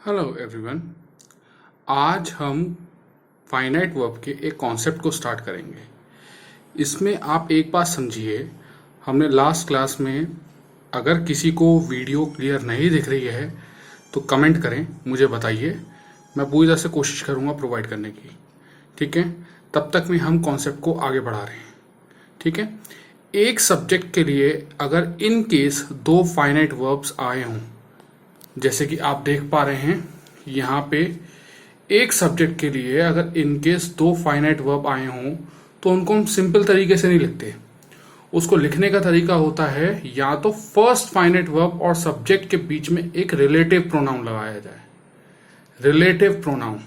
Hello everyone. आज हम finite verb के एक कॉन्सेप्ट को स्टार्ट करेंगे। इसमें आप एक बात समझिए, हमने लास्ट क्लास में, अगर किसी को वीडियो क्लियर नहीं दिख रही है तो कमेंट करें, मुझे बताइए, मैं पूरी तरह से कोशिश करूँगा प्रोवाइड करने की। ठीक है, तब तक में हम कॉन्सेप्ट को आगे बढ़ा रहे हैं। ठीक है, एक सब्जेक्ट के लिए अगर इन केस दो फाइनाइट वर्ब्स आए हों, जैसे कि आप देख पा रहे हैं यहाँ पे, एक सब्जेक्ट के लिए अगर इनकेस दो फाइनाइट वर्ब आए हों तो उनको हम सिंपल तरीके से नहीं लिखते। उसको लिखने का तरीका होता है या तो फर्स्ट फाइनाइट वर्ब और सब्जेक्ट के बीच में एक रिलेटिव प्रोनाउन लगाया जाए। रिलेटिव प्रोनाउन,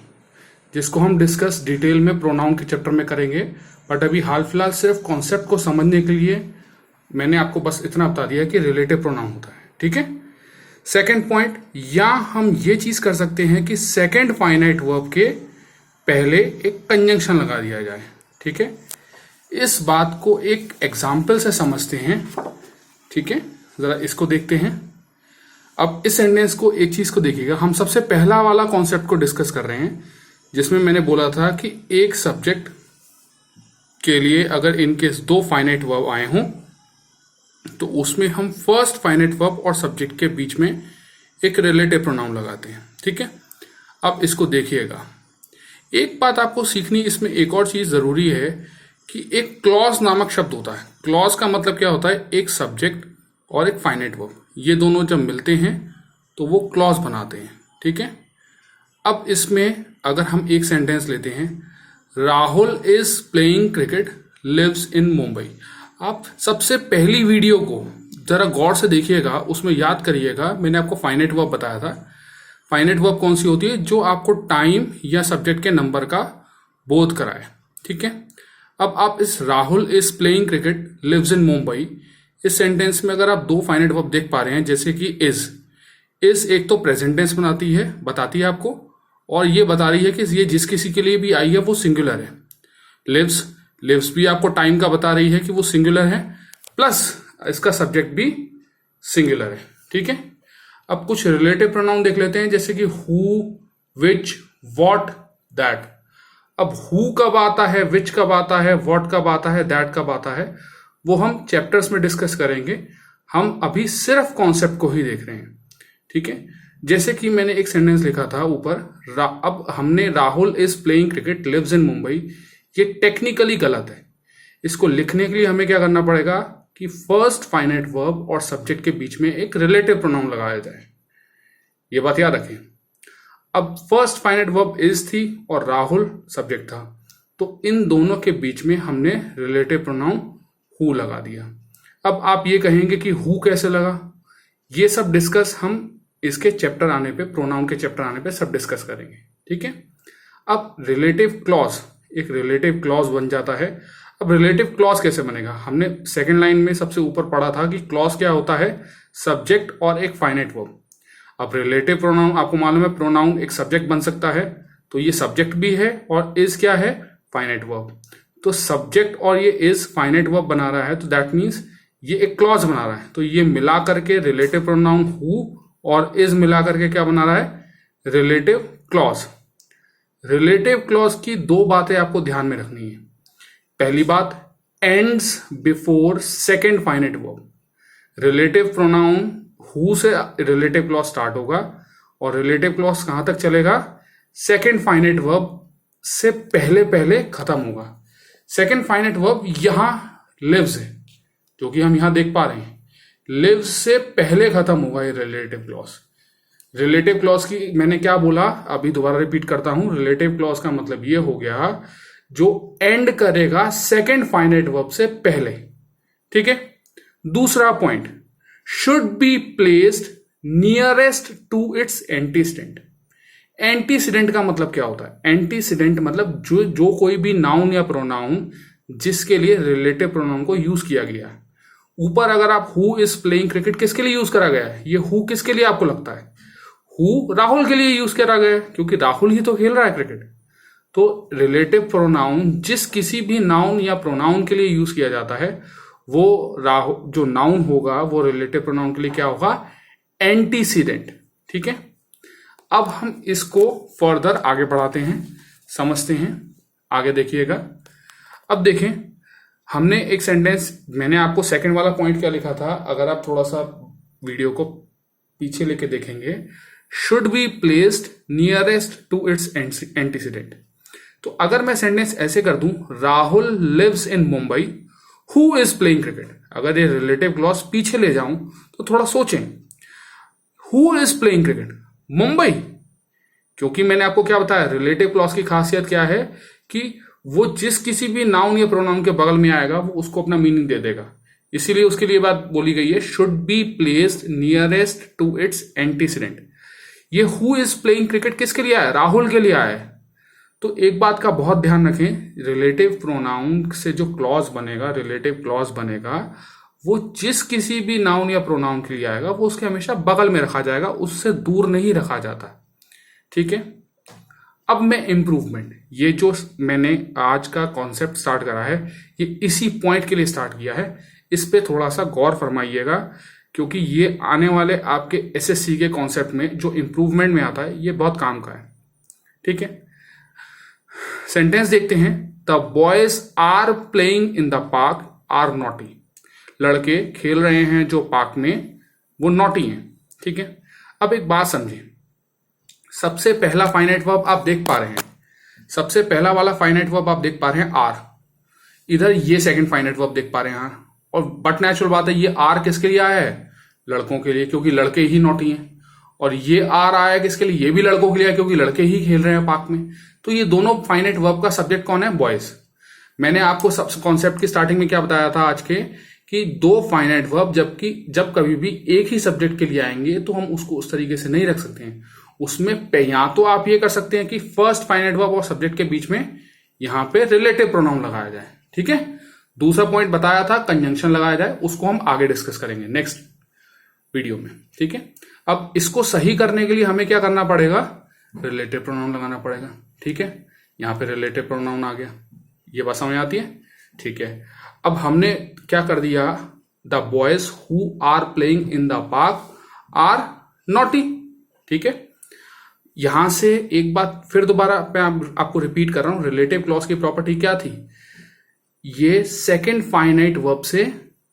जिसको हम डिस्कस डिटेल में प्रोनाउन के चैप्टर में करेंगे, बट अभी हाल फिलहाल सिर्फ कॉन्सेप्ट को समझने के लिए मैंने आपको बस इतना बता दिया कि रिलेटिव प्रोनाउन होता है। ठीक है, सेकेंड पॉइंट, या हम ये चीज कर सकते हैं कि सेकेंड फाइनाइट वर्ब के पहले एक कंजंक्शन लगा दिया जाए। ठीक है, इस बात को एक एग्जाम्पल से समझते हैं। ठीक है, जरा इसको देखते हैं। अब इस सेंटेंस को, एक चीज को देखिएगा, हम सबसे पहला वाला कॉन्सेप्ट को डिस्कस कर रहे हैं, जिसमें मैंने बोला था कि एक सब्जेक्ट के लिए अगर इनकेस दो फाइनाइट वर्ब आए हों तो उसमें हम फर्स्ट फाइनाइट वर्ब और सब्जेक्ट के बीच में एक रिलेटिव प्रोनाउन लगाते हैं। ठीक है, अब इसको देखिएगा। एक बात आपको सीखनी, इसमें एक और चीज जरूरी है कि एक क्लॉज नामक शब्द होता है। क्लॉज का मतलब क्या होता है? एक सब्जेक्ट और एक फाइनाइट वर्ब, ये दोनों जब मिलते हैं तो वो क्लॉज बनाते हैं। ठीक है, अब इसमें अगर हम एक सेंटेंस लेते हैं, Rahul is playing cricket, lives in Mumbai. आप सबसे पहली वीडियो को जरा गौर से देखिएगा, उसमें याद करिएगा, मैंने आपको फाइनाइट वर्ब बताया था। फाइनाइट वर्ब कौन सी होती है? जो आपको टाइम या सब्जेक्ट के नंबर का बोध कराए। ठीक है, अब आप इस Rahul is playing cricket, lives in Mumbai, इस सेंटेंस में अगर आप दो फाइनाइट वर्ब देख पा रहे हैं, जैसे कि इज एक तो प्रेजेंट टेंस बताती है आपको, और ये बता रही है कि ये जिस किसी के लिए भी आई है वो सिंगुलर है। लिव्स भी आपको टाइम का बता रही है कि वो सिंगुलर है, प्लस इसका सब्जेक्ट भी सिंगुलर है। ठीक है, अब कुछ रिलेटिव प्रोनाउन देख लेते हैं, जैसे कि हु, विच, व्हाट, दैट। अब हु कब आता है, विच कब आता है, व्हाट कब आता है, दैट कब आता है, वो हम चैप्टर्स में डिस्कस करेंगे। हम अभी सिर्फ कॉन्सेप्ट को ही देख रहे हैं। ठीक है, जैसे कि मैंने एक सेंटेंस लिखा था ऊपर, अब हमने Rahul is playing cricket, lives in Mumbai, ये टेक्निकली गलत है। इसको लिखने के लिए हमें क्या करना पड़ेगा कि फर्स्ट फाइनाइट वर्ब और सब्जेक्ट के बीच में एक रिलेटिव प्रोनाउन लगाया जाए। ये बात याद रखें। अब फर्स्ट फाइनाइट वर्ब इज थी और राहुल सब्जेक्ट था, तो इन दोनों के बीच में हमने रिलेटिव प्रोनाउन हु लगा दिया। अब आप ये कहेंगे कि हु कैसे लगा? ये सब डिस्कस हम इसके चैप्टर आने पे, प्रोनाउन के चैप्टर आने पे सब डिस्कस करेंगे। ठीक है, अब रिलेटिव क्लॉज, एक रिलेटिव क्लॉज बन जाता है। अब रिलेटिव क्लॉज कैसे बनेगा? हमने सेकंड लाइन में सबसे ऊपर पढ़ा था कि क्लॉज क्या होता है? सब्जेक्ट और एक फाइनाइट वर्ब। अब रिलेटिव प्रोनाउन आपको मालूम है, प्रोनाउन एक सब्जेक्ट बन सकता है, तो ये सब्जेक्ट भी है, और इज क्या है? Finite verb. तो सब्जेक्ट और ये इज फाइनाइट वर्ब बना रहा है, तो दैट मीन्स ये एक क्लॉज बना रहा है। तो ये मिला करके रिलेटिव प्रोनाउन हु और इज मिला करके क्या बना रहा है? Relative clause. रिलेटिव क्लॉज की दो बातें आपको ध्यान में रखनी है। पहली बात, ends before second finite verb. Relative pronoun who से रिलेटिव क्लॉज स्टार्ट होगा और रिलेटिव क्लॉज कहां तक चलेगा? सेकेंड फाइनाइट वर्ब से पहले पहले खत्म होगा। सेकेंड फाइनाइट वर्ब यहां लिव्स है, जो कि हम यहां देख पा रहे हैं, लिव्स से पहले खत्म होगा ये रिलेटिव क्लॉज। रिलेटिव क्लॉज की मैंने क्या बोला, अभी दोबारा रिपीट करता हूं। रिलेटिव क्लॉज का मतलब ये हो गया जो एंड करेगा सेकेंड फाइनाइट वर्ब से पहले। ठीक है, दूसरा point, should be placed nearest to its antecedent. Antecedent का मतलब क्या होता है? एंटीसीडेंट मतलब जो कोई भी नाउन या प्रोनाउन जिसके लिए रिलेटिव प्रोनाउन को यूज किया गया है। ऊपर अगर आप हु इज प्लेइंग क्रिकेट, किसके लिए यूज करा गया है? ये हु किसके लिए आपको लगता है? हु राहुल के लिए यूज करा गया है, क्योंकि राहुल ही तो खेल रहा है क्रिकेट। तो रिलेटिव प्रोनाउन जिस किसी भी नाउन या प्रोनाउन के लिए यूज किया जाता है, वो जो नाउन होगा वो रिलेटिव प्रोनाउन के लिए क्या होगा? एंटीसीडेंट। ठीक है, अब हम इसको फर्दर आगे बढ़ाते हैं, समझते हैं। आगे देखिएगा। अब देखें, हमने एक सेंटेंस, मैंने आपको सेकंड वाला पॉइंट क्या लिखा था, अगर आप थोड़ा सा वीडियो को पीछे लेके देखेंगे, should be placed nearest to its antecedent. तो अगर मैं सेंटेंस ऐसे कर दूं, Rahul lives in Mumbai who is playing cricket, अगर ये रिलेटिव क्लॉज पीछे ले जाऊं तो थोड़ा सोचें, who is playing cricket, Mumbai, क्योंकि मैंने आपको क्या बताया, रिलेटिव क्लॉज की खासियत क्या है कि वो जिस किसी भी नाउन या प्रोनाउन के बगल में आएगा वो उसको अपना मीनिंग दे देगा, इसीलिए उसके लिए बात बोली गई है, should be placed nearest to its antecedent. ये हु इज प्लेइंग क्रिकेट किसके लिए आया, राहुल के लिए आया है। तो एक बात का बहुत ध्यान रखें, रिलेटिव प्रोनाउन से जो क्लॉज बनेगा, रिलेटिव क्लॉज बनेगा, वो जिस किसी भी नाउन या प्रोनाउन के लिए आएगा वो उसके हमेशा बगल में रखा जाएगा, उससे दूर नहीं रखा जाता। ठीक है। अब मैं इंप्रूवमेंट, ये जो मैंने आज का कॉन्सेप्ट स्टार्ट करा है, ये इसी पॉइंट के लिए स्टार्ट किया है। इस पे थोड़ा सा गौर फरमाइएगा, क्योंकि ये आने वाले आपके एसएससी के कॉन्सेप्ट में जो इंप्रूवमेंट में आता है, ये बहुत काम का है। ठीक है। सेंटेंस देखते हैं, the boys are playing in the park are naughty. लड़के खेल रहे हैं जो पार्क में, वो नॉटी हैं। ठीक है। अब एक बात समझिए, सबसे पहला फाइनाइट वर्ब आप देख पा रहे हैं, सबसे पहला वाला फाइनाइट वर्ब आप देख पा रहे हैं आर, इधर ये सेकंड फाइनाइट वर्ब देख पा रहे हैं आर। और बट नेचुरल बात है, ये आर किसके लिए आया है, लड़कों के लिए, क्योंकि लड़के ही नॉटी हैं। और ये आर आया किसके लिए, ये भी लड़कों के लिए, क्योंकि लड़के ही खेल रहे हैं पार्क में। तो ये दोनों फाइनाइट वर्ब का सब्जेक्ट कौन है, बॉयज। मैंने आपको कॉन्सेप्ट की स्टार्टिंग में क्या बताया था आज के, कि दो फाइनाइट वर्ब जब कभी भी एक ही सब्जेक्ट के लिए आएंगे तो हम उसको उस तरीके से नहीं रख सकते हैं। उसमें या तो आप ये कर सकते हैं कि फर्स्ट फाइनाइट वर्ब और सब्जेक्ट के बीच में यहां पे रिलेटिव प्रोनाउन लगाया जाए। ठीक है। दूसरा पॉइंट बताया था कंजंक्शन लगाया जाए, उसको हम आगे डिस्कस करेंगे नेक्स्ट वीडियो में। ठीक है। अब इसको सही करने के लिए हमें क्या करना पड़ेगा, रिलेटिव प्रोनाउन लगाना पड़ेगा। ठीक है। यहां पे रिलेटिव प्रोनाउन आ गया, ये बात समझ आती है। ठीक है। अब हमने क्या कर दिया, the boys who are playing in the park are naughty. ठीक है। यहां से एक बात फिर दोबारा मैं आपको रिपीट कर रहा हूं, रिलेटिव क्लॉज की प्रॉपर्टी क्या थी, ये सेकंड फाइनाइट वर्ब से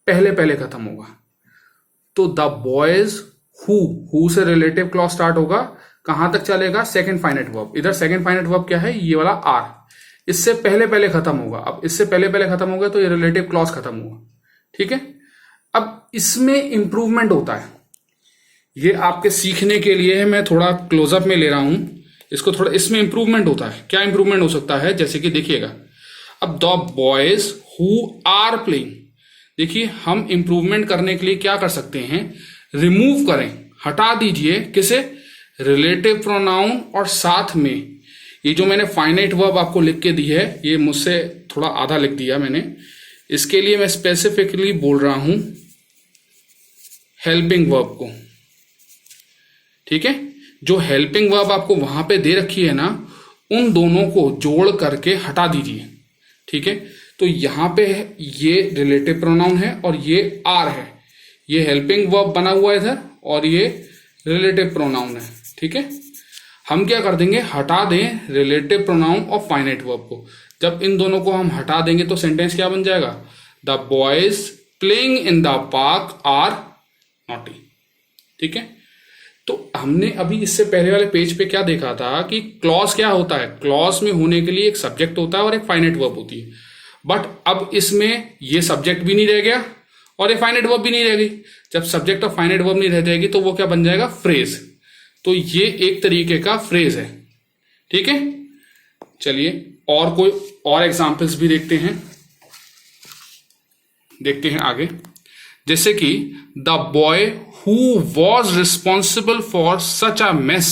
पहले पहले खत्म होगा। तो द बॉयज हु से रिलेटिव क्लॉज स्टार्ट होगा, कहां तक चलेगा, सेकंड फाइनाइट वर्ब। इधर सेकंड फाइनाइट वर्ब क्या है, ये वाला आर, इससे पहले पहले खत्म होगा। अब इससे पहले पहले खत्म होगा तो ये रिलेटिव क्लॉज खत्म हुआ। ठीक है। अब इसमें इंप्रूवमेंट होता है, ये आपके सीखने के लिए है, मैं थोड़ा क्लोजअप में ले रहा हूं इसको, थोड़ा इसमें इंप्रूवमेंट होता है। क्या इंप्रूवमेंट हो सकता है, जैसे कि देखिएगा, अब the boys who are playing, देखिए हम इंप्रूवमेंट करने के लिए क्या कर सकते हैं, रिमूव करें, हटा दीजिए किसे, रिलेटिव प्रोनाउन, और साथ में ये जो मैंने फाइनाइट वर्ब आपको लिख के दी है, ये मुझसे थोड़ा आधा लिख दिया मैंने, इसके लिए मैं स्पेसिफिकली बोल रहा हूं हेल्पिंग वर्ब को। ठीक है। जो हेल्पिंग वर्ब आपको वहां पे दे रखी है ना, उन दोनों को जोड़ करके हटा दीजिए। ठीक है। तो यहां पे ये रिलेटिव प्रोनाउन है और ये आर है, ये हेल्पिंग वर्ब बना हुआ है इधर, और ये रिलेटिव प्रोनाउन है। ठीक है। हम क्या कर देंगे, हटा दें रिलेटिव प्रोनाउन और फाइनाइट वर्ब को। जब इन दोनों को हम हटा देंगे तो सेंटेंस क्या बन जाएगा, the boys playing in the park are naughty. ठीक है। तो हमने अभी इससे पहले वाले पेज पे क्या देखा था कि क्लॉज क्या होता है, क्लॉज में होने के लिए एक सब्जेक्ट होता है और एक फाइनाइट वर्ब होती है। बट अब इसमें ये सब्जेक्ट भी नहीं रह गया और ये फाइनाइट वर्ब भी नहीं रह गई। जब सब्जेक्ट और फाइनाइट वर्ब नहीं रह जाएगी तो वो क्या बन जाएगा, फ्रेज। तो ये एक तरीके का फ्रेज है। ठीक है। चलिए और कोई और एग्जांपल्स भी देखते हैं आगे। जैसे कि the boy who was responsible for such a mess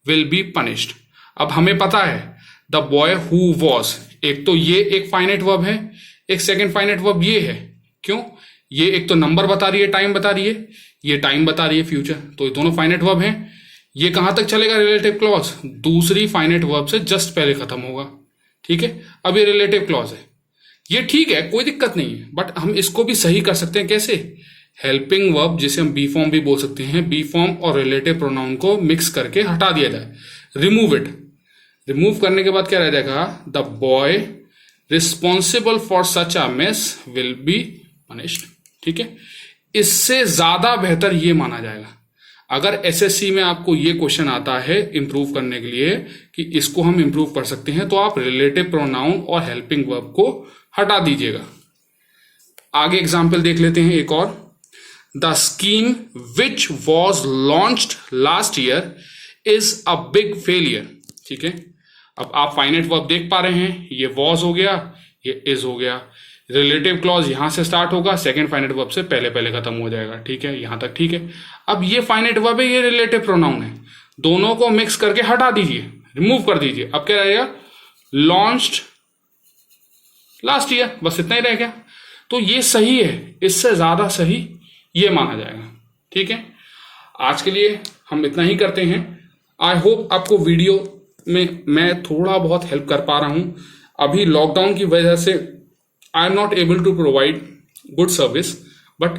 will be punished. अब हमें पता है द बॉय हु वॉज, एक तो ये एक फाइनाइट वर्ब है, एक सेकेंड फाइनाइट वर्ब ये है। क्यों, ये एक तो नंबर बता रही है, टाइम बता रही है, ये टाइम बता रही है फ्यूचर, तो ये दोनों फाइनाइट वर्ब हैं। ये कहां तक चलेगा रिलेटिव क्लॉज, दूसरी फाइनाइट वर्ब से जस्ट पहले खत्म होगा। ठीक है। अब ये रिलेटिव क्लॉज है, ये ठीक है, कोई दिक्कत नहीं है, बट हम इसको भी सही कर सकते हैं। कैसे, हेल्पिंग वर्ब जिसे हम बी फॉर्म भी बोल सकते हैं, बी फॉर्म और रिलेटिव प्रोनाउन को मिक्स करके हटा दिया जाए, रिमूव इट। रिमूव करने के बाद क्या रह जाएगा, the boy responsible for such a miss will be punished. ठीक है, इससे ज्यादा बेहतर ये माना जाएगा। अगर एसएससी में आपको ये क्वेश्चन आता है इंप्रूव करने के लिए कि इसको हम इंप्रूव कर सकते हैं, तो आप रिलेटिव प्रोनाउन और हेल्पिंग वर्ब को हटा दीजिएगा। आगे एग्जाम्पल देख लेते हैं एक और। The scheme which was launched last year is a big failure. ठीक है, अब आप फाइनाइट वर्ब देख पा रहे हैं, ये वॉज हो गया, ये इज हो गया, रिलेटिव क्लॉज यहां से स्टार्ट होगा, सेकंड फाइनाइट वर्ब से पहले पहले खत्म हो जाएगा। ठीक है, यहां तक ठीक है। अब ये फाइनाइट वर्ब है, ये रिलेटिव प्रोनाउन है, दोनों को मिक्स करके हटा दीजिए, रिमूव कर दीजिए। अब क्या रहेगा, लॉन्च्ड लास्ट ईयर, बस इतना ही रह गया। तो ये सही है, इससे ज्यादा सही ये माना जाएगा। ठीक है, आज के लिए हम इतना ही करते हैं। आई होप आपको वीडियो में मैं थोड़ा बहुत हेल्प कर पा रहा हूं। अभी लॉकडाउन की वजह से I am not able to provide good service, but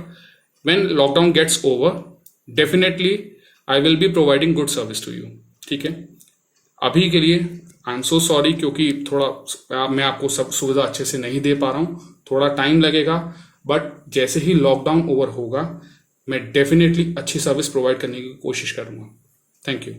when lockdown gets over definitely I will be providing good service to you. ठीक है, अभी के लिए आई एम सो सॉरी, क्योंकि थोड़ा मैं आपको सब सुविधा अच्छे से नहीं दे पा रहा हूं, थोड़ा टाइम लगेगा, बट जैसे ही लॉकडाउन ओवर होगा मैं डेफिनेटली अच्छी सर्विस प्रोवाइड करने की कोशिश करूंगा। Thank you.